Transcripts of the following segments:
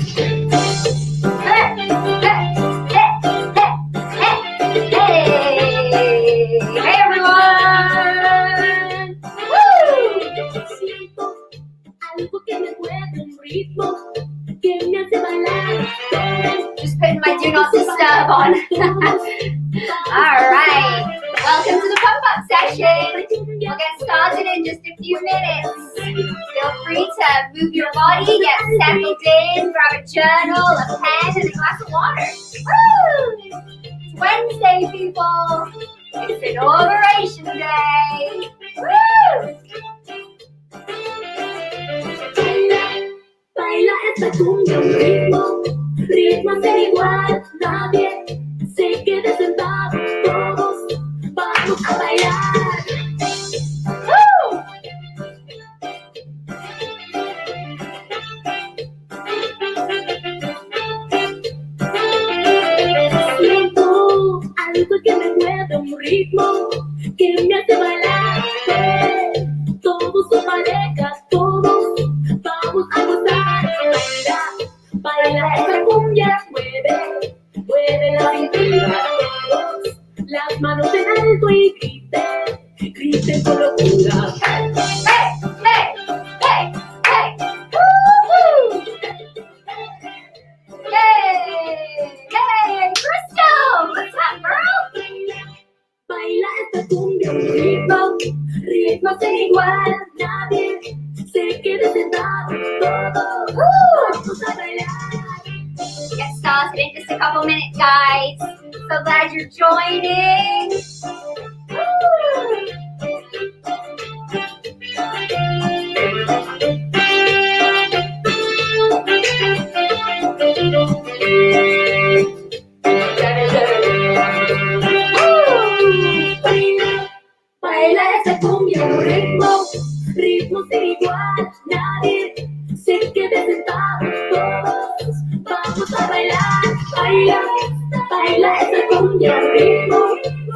Hey everyone! Woo! Just putting my do not disturb on. Alright, welcome to the pump-up session. We'll get started in just a few minutes. Feel free to move your body, get settled in, grab a journal, a pen, and a glass of water. Woo! It's Wednesday, people. It's inauguration day. Woo! Baila esta cumbia un ritmo sin igual, nadie se quede sentado, todos vamos a bailar. Woo! Siento algo que me mueve, un ritmo que me hace bailar. Todos son parejas, todos vamos a gozar. Baila esta cumbia, mueve la cintura, todos las manos en alto y griten con locura. Hey, hey, hey, hey! Woo-hoo! Hey, Crystal! What's up, girl? Baila esta cumbia, un ritmo sin igual, nadie se quede sentado, todos vamos a bailar. Get started in just a couple minutes, guys. So glad you're joining. Woo! Baila esa cumbia, un ritmo sin igual, nadie se quede sentado, todos vamos a bailar. Baila esa cumbia, un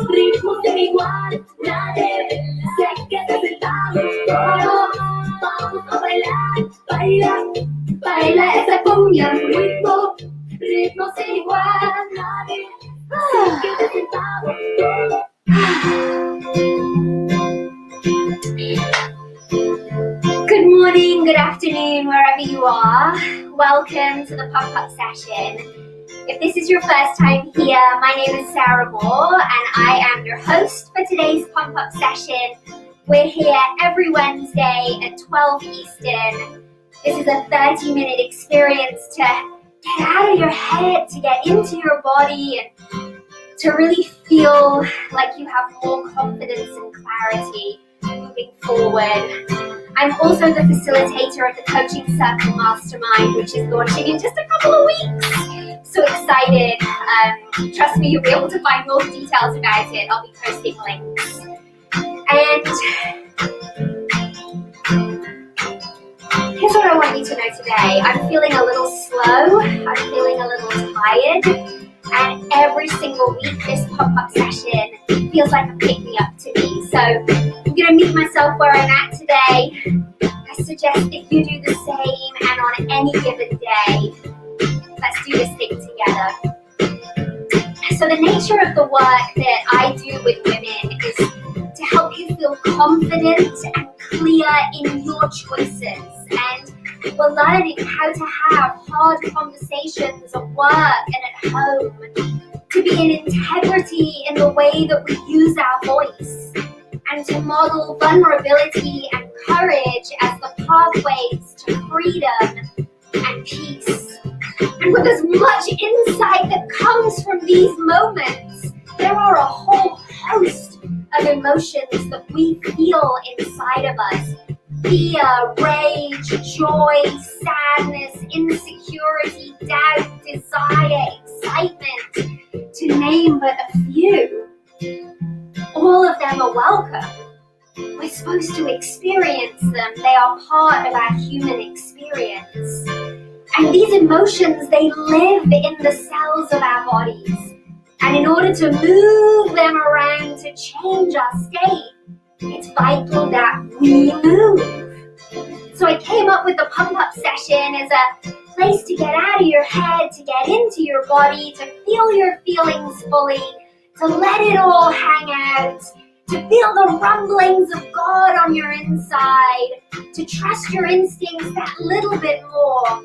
ritmo sin igual, nadie se quede sentado, todos vamos a bailar. Baila esa cumbia, un ritmo sin igual, nadie se quede sentado, todos. Good morning, good afternoon, wherever you are. Welcome to the pump-up session. If this is your first time here, my name is Sarah Moore and I am your host for today's pump-up session. We're here every Wednesday at 12 Eastern. This is a 30-minute experience to get out of your head, to get into your body, and to really feel like you have more confidence and clarity moving forward. I'm also the facilitator of the Coaching Circle Mastermind, which is launching in just a couple of weeks. So excited. Trust me, you'll be able to find more details about it. I'll be posting links. And here's what I want you to know today. I'm feeling a little slow. I'm feeling a little tired. And every single week, this pop-up session feels like a pick-me-up to me. So I'm going to meet myself where I'm at today. I suggest that you do the same, and on any given day, let's do this thing together. So the nature of the work that I do with women is to help you feel confident and clear in your choices. And we're learning how to have hard conversations at work and at home, to be in integrity in the way that we use our voice, and to model vulnerability and courage as the pathways to freedom and peace. And with as much insight that comes from these moments, there are a whole host of emotions that we feel inside of us. Fear, rage, joy, sadness, insecurity, doubt, desire, excitement, to name but a few. All of them are welcome. We're supposed to experience them. They are part of our human experience. And these emotions, they live in the cells of our bodies. And in order to move them around to change our state, it's vital that we move. So I came up with the pump-up session as a place to get out of your head, to get into your body, to feel your feelings fully, to let it all hang out, to feel the rumblings of God on your inside, to trust your instincts that little bit more,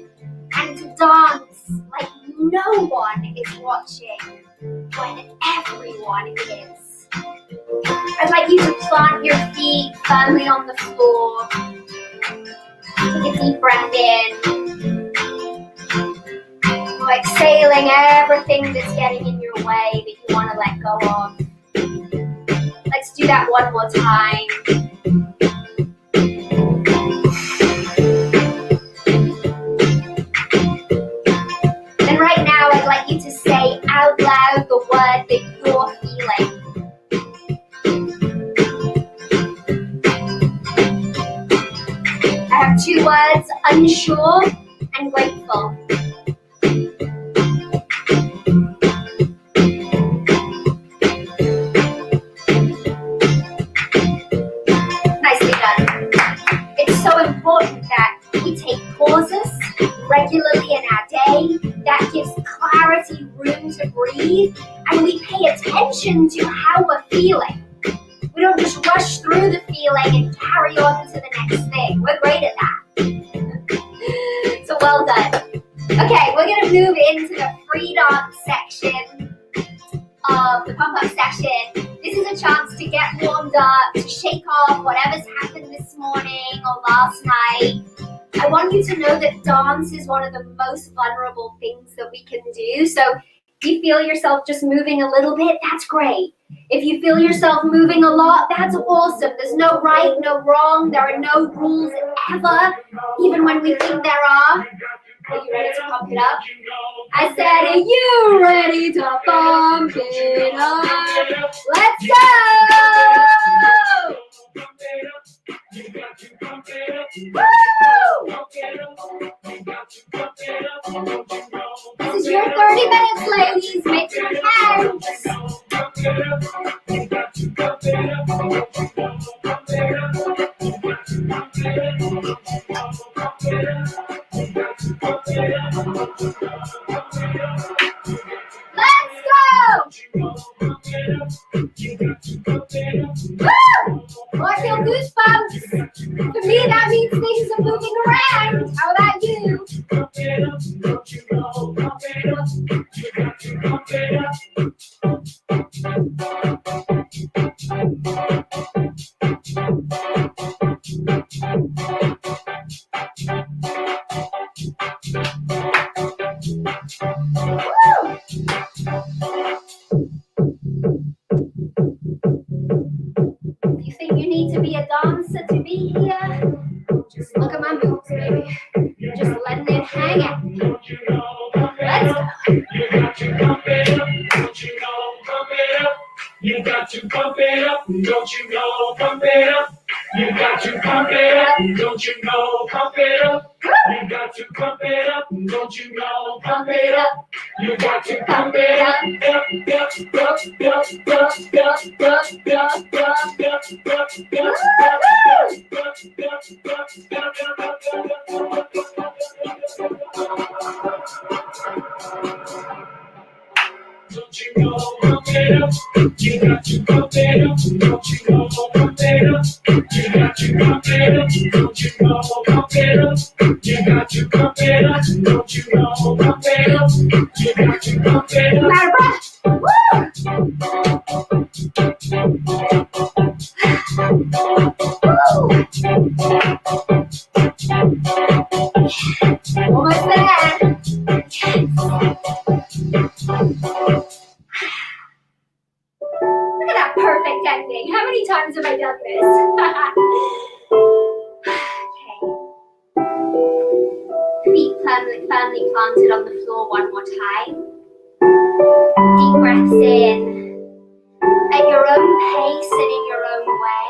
and to dance like no one is watching when everyone is. I'd like you to plant your feet firmly on the floor. Take a deep breath in. Exhaling everything that's getting in your way that you want to let go of. Let's do that one more time. And right now, I'd like you to say out loud the word that you're feeling. I have two words, unsure and grateful. Nicely done. It's so important that we take pauses regularly in our day. That gives clarity, room to breathe, and we pay attention to how we're feeling. We don't just rush through the feeling and carry on to the next thing. We're great at that. So well done. Okay, we're going to move into the free dance section of the pump-up session. This is a chance to get warmed up, to shake off whatever's happened this morning or last night. I want you to know that dance is one of the most vulnerable things that we can do. So if you feel yourself just moving a little bit, that's great. If you feel yourself moving a lot, that's awesome. There's no right, no wrong. There are no rules ever, even when we think there are. Are you ready to pump it up? I said, are you ready to pump it up? Let's go! Woo! This is your 30 minutes, ladies. Make sure it counts. Let's go! Woo! Oh, I feel goosebumps. For me, that means things are moving around. How about you? If you think you need to be a dancer to be here, just look at my moves, baby. Just letting it hang out. Let's go. You got to pump it up, don't you know? Pump it up. You got to pump it up, don't you know? Pump it up. You got to pump it up, don't you know? Pump it up. You got to pump it up. Don't you know, pump it up. You got to pump it up. Don't you know, pump it up. You got to pump it up. Don't you know, pump it up. You got to pump it up. Don't you know, pump it up. You got to pump it up. Almost there. Look at that perfect ending. How many times have I done this? Okay. Feet firmly planted on the floor one more time. Deep breaths in. At your own pace and in your own way.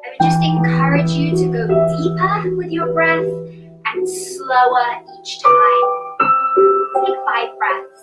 I would just encourage you to go deeper with your breath and slower each time. Take 5 breaths.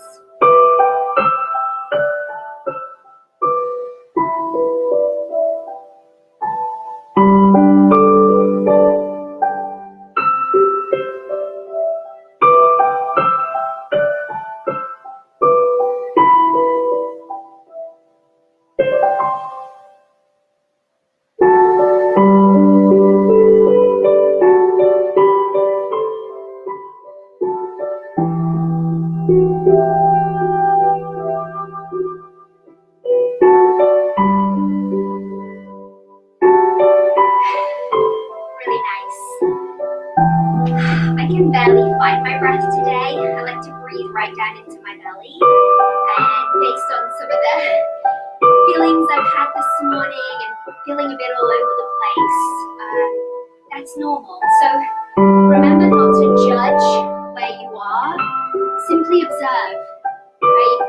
Really nice. I can barely find my breath today. I like to breathe right down into my belly. And based on some of the feelings I've had this morning and feeling a bit all over the place, that's normal. So remember not to judge where you are. Simply observe, right?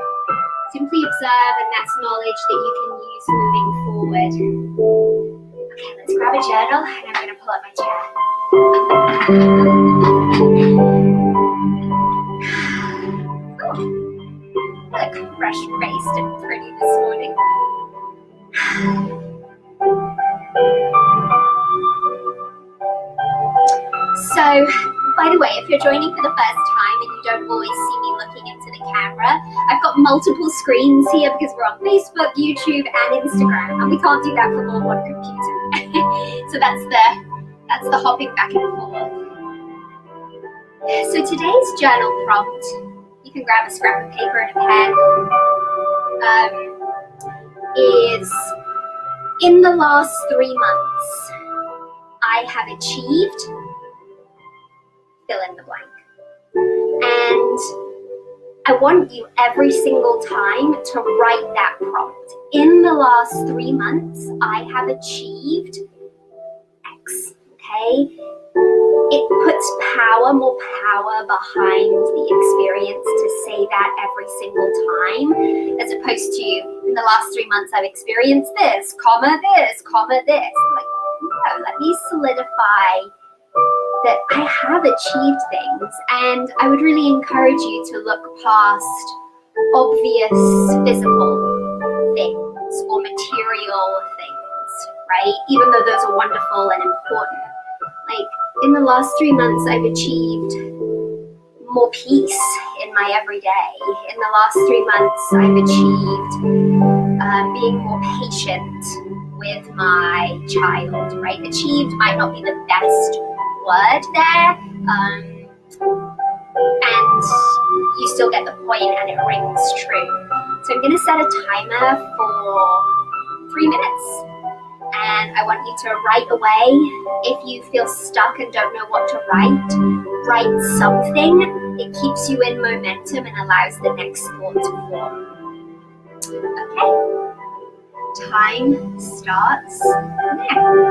Simply observe, and that's knowledge that you can use moving forward. Okay, let's grab a journal, and I'm going to pull up my chair. Oh, I look fresh-faced and pretty this morning. So, by the way, if you're joining for the first time and you don't always see me looking into the camera, I've got multiple screens here because we're on Facebook, YouTube, and Instagram, and we can't do that from all one computer. So that's the hopping back and forth. So today's journal prompt, you can grab a scrap of paper and a pen, is in the last 3 months, I have achieved fill in the blank. And I want you every single time to write that prompt. In the last 3 months, I have achieved X, okay? It puts more power behind the experience to say that every single time, as opposed to in the last 3 months I've experienced this, comma this, comma this. Like, no, let me solidify that I have achieved things, and I would really encourage you to look past obvious physical things or material things, right? Even though those are wonderful and important. Like, in the last 3 months, I've achieved more peace in my everyday. In the last 3 months, I've achieved being more patient with my child, right? Achieved might not be the best word there, and you still get the point and it rings true. So I'm going to set a timer for 3 minutes. And I want you to write away. If you feel stuck and don't know what to write something. It keeps you in momentum and allows the next thought to form. Okay? Time starts now.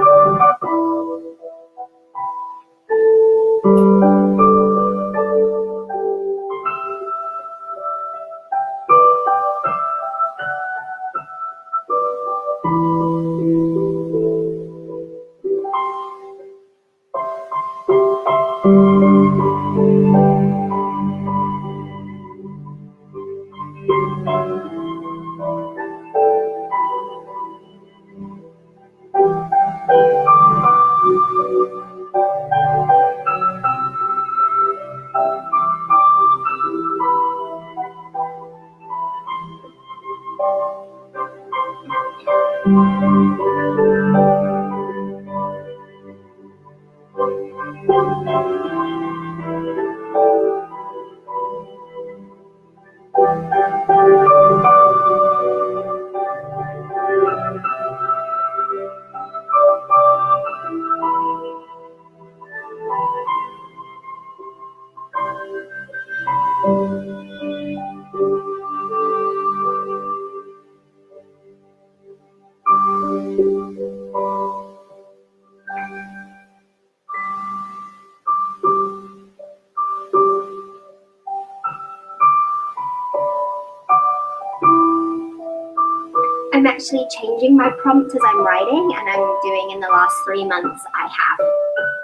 I'm actually changing my prompt as I'm writing, and I'm doing in the last 3 months I have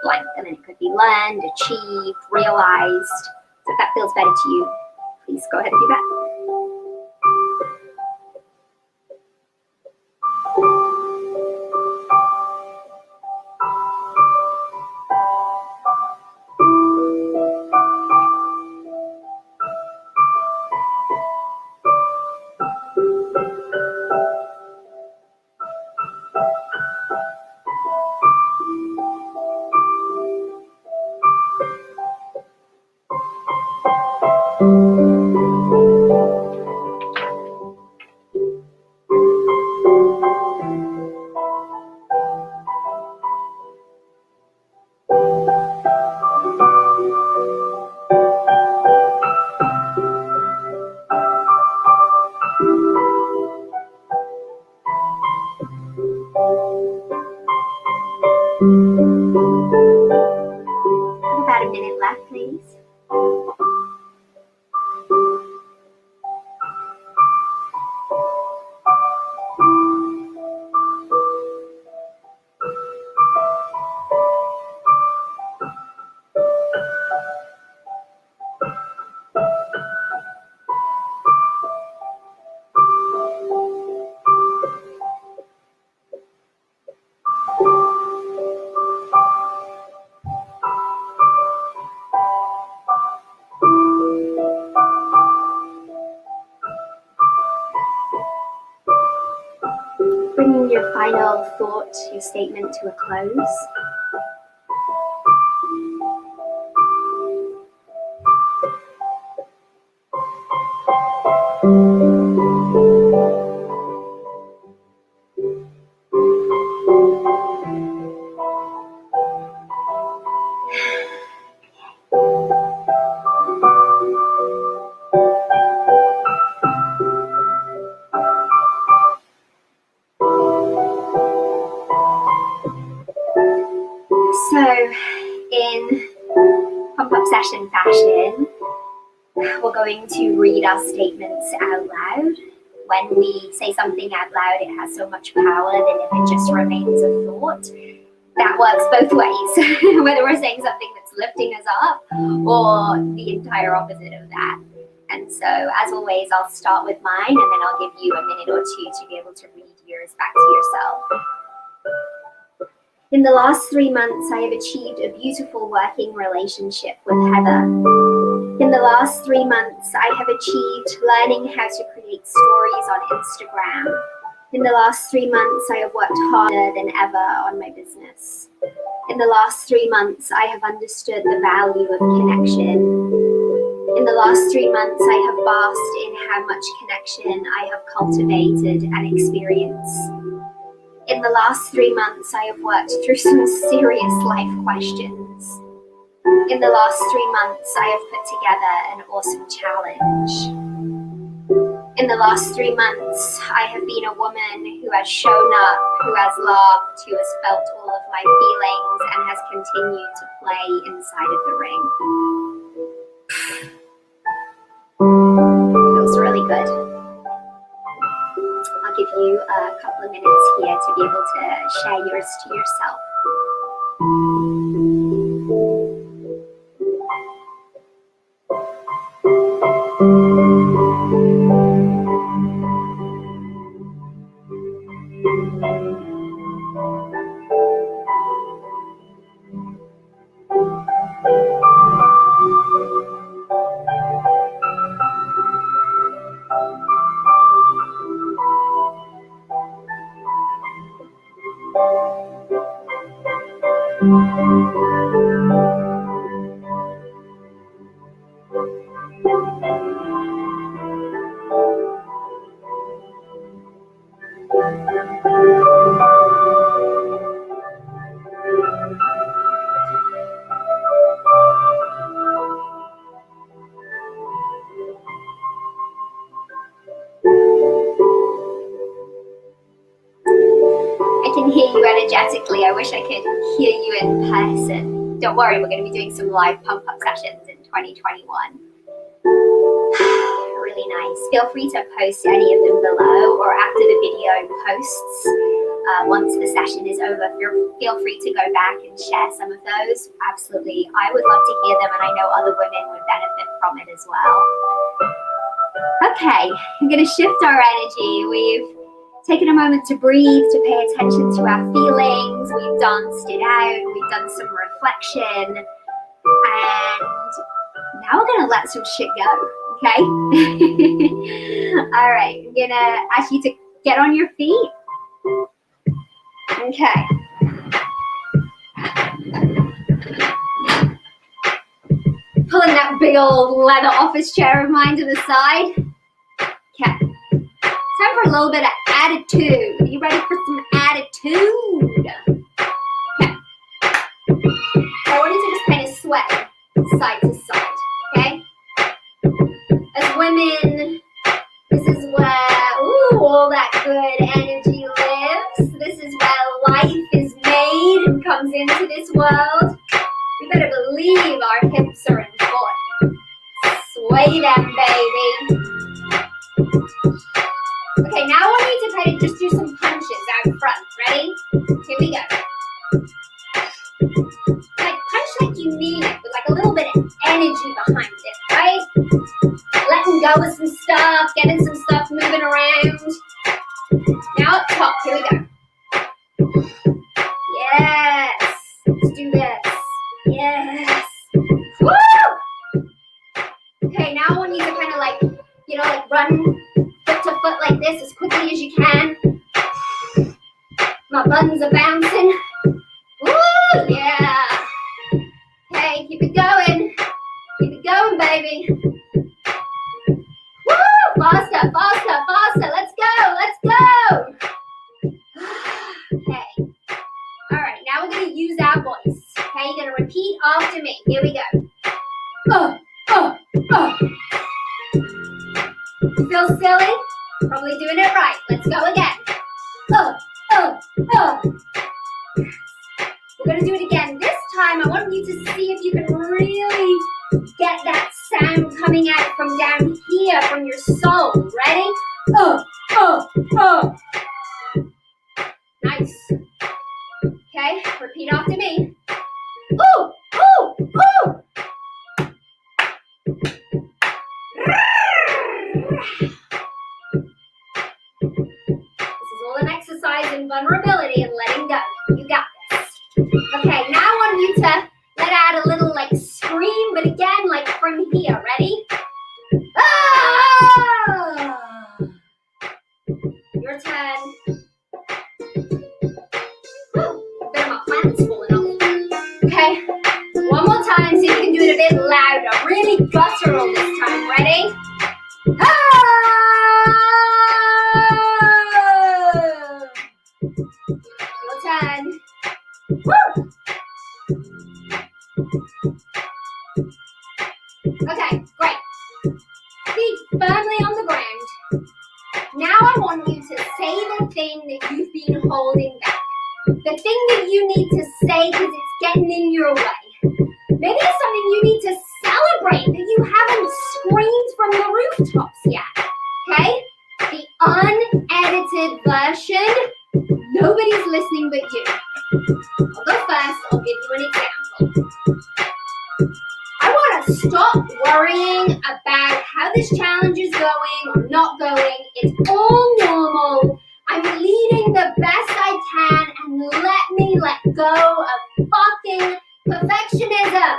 blank, and then it could be learned, achieved, realized. So if that feels better to you, please go ahead and do that. Bringing your final thought, your statement to a close. So, in pump-up session fashion, we're going to read our statements out loud. When we say something out loud, it has so much power than if it just remains a thought. That works both ways, whether we're saying something that's lifting us up or the entire opposite of that. And so, as always, I'll start with mine and then I'll give you a minute or two to be able to read yours back to yourself. In the last 3 months, I have achieved a beautiful working relationship with Heather. In the last 3 months, I have achieved learning how to create stories on Instagram. In the last 3 months, I have worked harder than ever on my business. In the last 3 months, I have understood the value of connection. In the last 3 months, I have basked in how much connection I have cultivated and experienced. In the last 3 months, I have worked through some serious life questions. In the last 3 months, I have put together an awesome challenge. In the last 3 months, I have been a woman who has shown up, who has laughed, who has felt all of my feelings, and has continued to play inside of the ring. Feels really good. I'll give you a couple of minutes here to be able to share yours to yourself. I can hear you energetically. I wish I could hear you in person. Don't worry, we're going to be doing some live pump-up sessions in 2021. Really nice. Feel free to post any of them below or after the video posts. Once the session is over, feel free to go back and share some of those. Absolutely. I would love to hear them, and I know other women would benefit from it as well. Okay, I'm going to shift our energy. We've taken a moment to breathe, to pay attention to our feelings. We've danced it out. We've done some reflection. And now we're going to let some shit go, okay? All right, I'm going to ask you to get on your feet. Okay. Pulling that big old leather office chair of mine to the side. Okay. Time for a little bit of attitude. Are you ready for some attitude? Okay. I want you to just kind of sweat side to side, okay? As women, this is where all that good energy lives. This is where life is made and comes into this world. We better believe our hips are important. Sway them, baby. Okay, now I want you to kind of just do some punches out front. Ready? Here we go. Like punch like you mean it, with like a little bit of energy behind it, right? Letting go of some stuff, getting some stuff moving around. Now up top, here we go. Yes. Let's do this. Yes. Woo! Okay, now I want you to kind of like, like run foot to foot like this as quickly as you can. My buns are bouncing. Woo, yeah. Okay, keep it going. Keep it going, baby. Woo, faster, faster, faster. Let's go, let's go. Okay. All right, now we're going to use our voice. Okay, you're going to repeat after me. Here we go. You feel silly? Probably doing it right. Let's go again. We're going to do it again. This time, I want you to see if you can really get that sound coming out from down here, from your soul. Ready? Nice. Okay, repeat after me. Ooh, ooh, ooh. This is all an exercise in vulnerability and letting go. You got this. Okay, now I want you to let out a little like scream, but again, like from here. Ready? Ah! Your turn. A bit of my plants falling off. Okay, one more time so you can do it a bit louder. Really guttural this time. Ready? Ah! Your turn. Woo! Okay, great. Feet firmly on the ground. Now I want you to say the thing that you've been holding back. The thing that you need to say because it's getting in your way. Maybe it's something you need to celebrate that you haven't screamed from the rooftops yet. Okay? The unedited version, nobody's listening but you. I'll go first, I'll give you an example. I want to stop worrying about how this challenge is going or not going. It's all normal. I'm leading the best I can and let me let go of fucking perfectionism.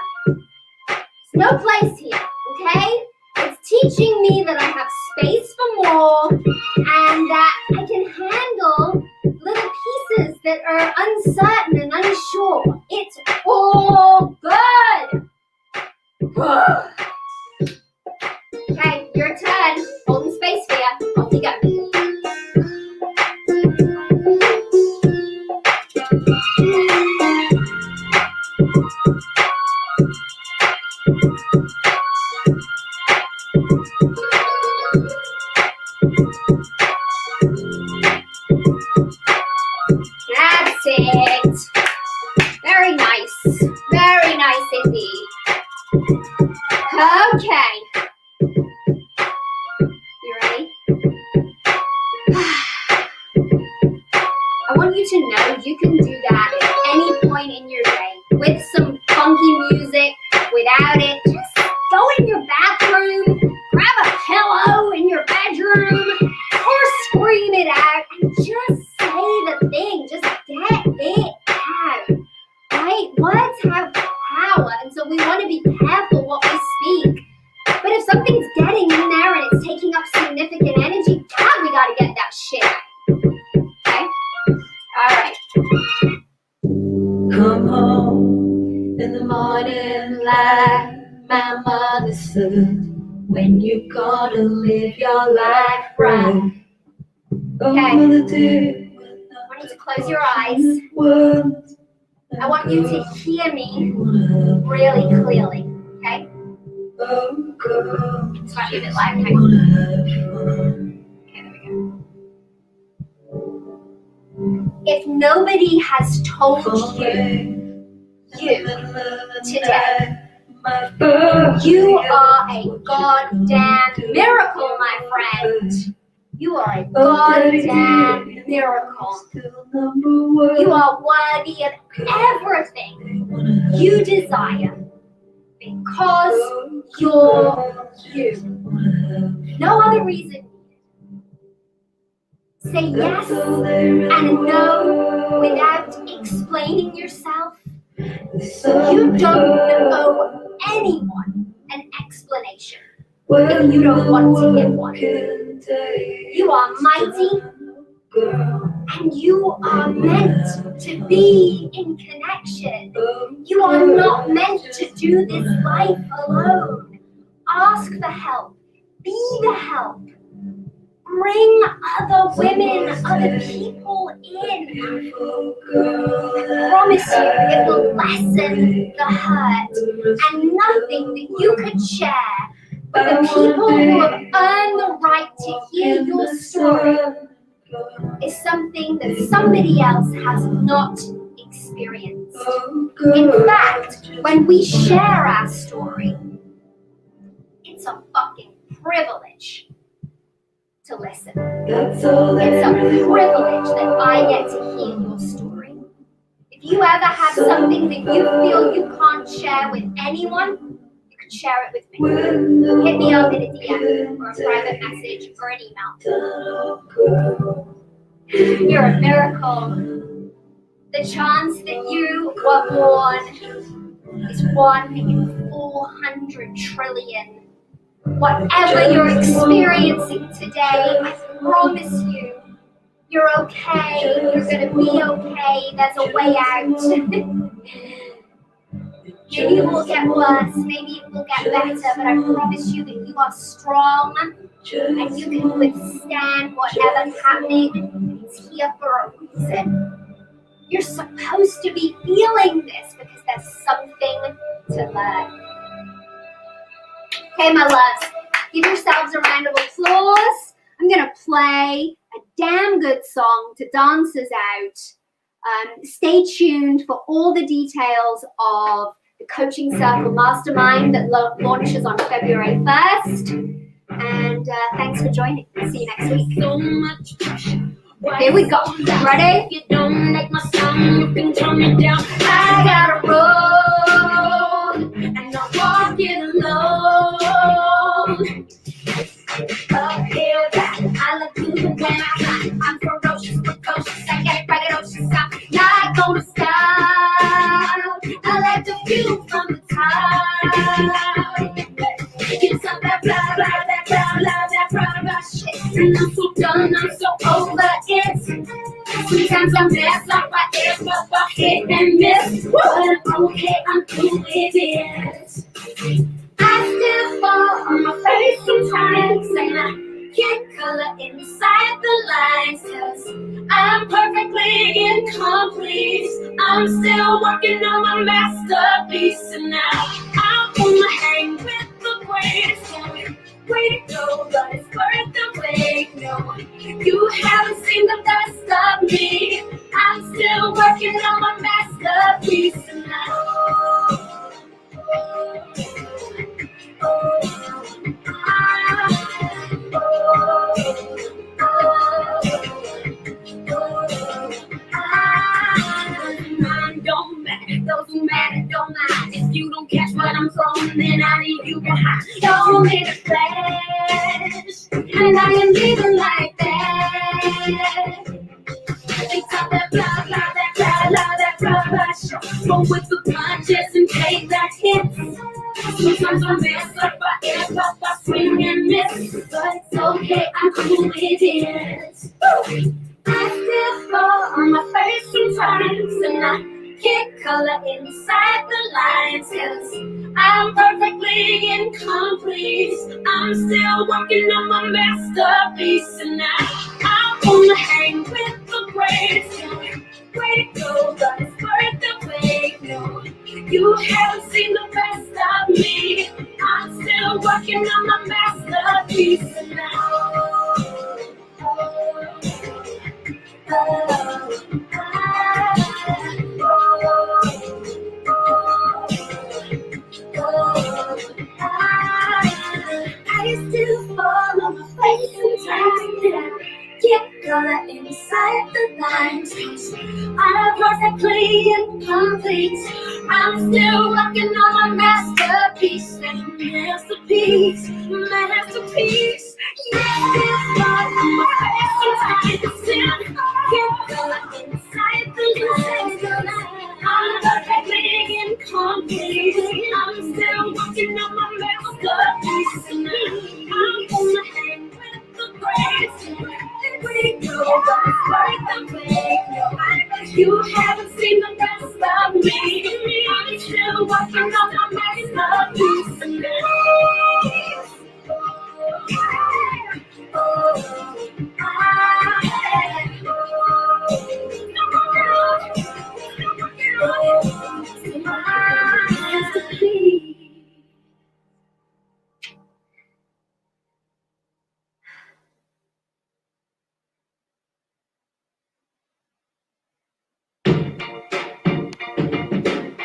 There's no place here, okay? It's teaching me that I have space for more and that I can handle little pieces that are uncertain and unsure. It's all good. Okay, your turn. Holding space for you. Off you go. That's it. Very nice. Very nice indeed. Okay. You ready? I want you to know you can do that at any point in your day with some funky music, without it. Just go in your bathroom, grab a pillow in your bedroom, or scream it out and just say the thing. Just get it out. Right? Words have power, and so we want to be careful what we speak. But if something's getting in there and it's taking up significant energy, God, we gotta get that shit out. Okay? Alright. Come home in the morning like my mother said. When you gotta live your life right. Okay. I want you to close your eyes. I want you to hear me really clearly. Okay? This might be a bit loud. Okay, there we go. If nobody has told you today, you are a goddamn miracle, my friend. You are a goddamn miracle. You are worthy of everything you desire because you're you. No other reason. Say yes and no without explaining yourself. You don't owe anyone an explanation if you don't want to give one. You are mighty, And you are meant to be in connection. You are not meant to do this life alone. Ask for help. Be the help. Bring other women, other people in. I promise you it will lessen the hurt, and nothing that you could share with the people who have earned the right to hear your story is something that somebody else has not experienced. In fact, when we share our story, it's a fucking privilege to listen. It's a privilege that I get to hear your story. If you ever have something that you feel you can't share with anyone, you can share it with me. Hit me up in a DM or a private message or an email. You're a miracle. The chance that you were born is 1 in 400 trillion. Whatever you're experiencing today, I promise you, you're okay. You're going to be okay. There's a way out. Maybe it will get worse. Maybe it will get better. But I promise you that you are strong and you can withstand whatever's happening. It's here for a reason. You're supposed to be feeling this because there's something to learn. Okay, my loves, give yourselves a round of applause. I'm going to play a damn good song to dance us out. Stay tuned for all the details of the Coaching Circle Mastermind that launches on February 1st. And thanks for joining. See you next week. So much pressure. Here we go. Ready? If you don't like my song, you can turn it down. I gotta roll, And I'm walking alone. Uphill back, I look through the way I got. I'm ferocious, precocious, I get braggadocious. I'm not gonna stop. I like the view from the top. Get some that blah, blah, that blah, blah, that blah, blah shit. And I'm so done, I'm so over it. Sometimes I mess up, I air up, I hit and miss. But I'm okay, I'm cool with it. I still fall on my face sometimes, and I get color inside the lines, 'cause I'm perfectly incomplete. I'm still working on my masterpiece, and now I wanna hang with the greatest one. Way to go, but it's worth the wait. No, you haven't seen the best of me. I'm still working on my masterpiece, and don't matter, those who matter don't mind. If you don't catch what I'm throwing, then I leave you behind. Don't need a flash, and I am living like that. They talk that blah, blah, that blah, blah, that blah, blah, show. Go with the punches and take that hit. Sometimes I mess up, I air up, I swing and miss. But it's okay, I'm cool with it. I still fall on my face sometimes, and I get color inside the lines, 'cause I'm perfectly incomplete. I'm still working on my masterpiece, and I wanna hang with the greatest. Way to go, but it's worth the wait. No, you haven't seen the best of me. I'm still working on my masterpiece, and I still fall on my face sometimes. Get color inside the lines. I'm perfectly incomplete. I'm still working on my masterpiece. Masterpiece. Yeah, still fall on my face sometimes. Get color inside the lines. I'm perfectly incomplete. I'm still working on my masterpiece. I'm gonna hang with the greatest. We go, Like the way you haven't seen the rest of me. I'm still walking on the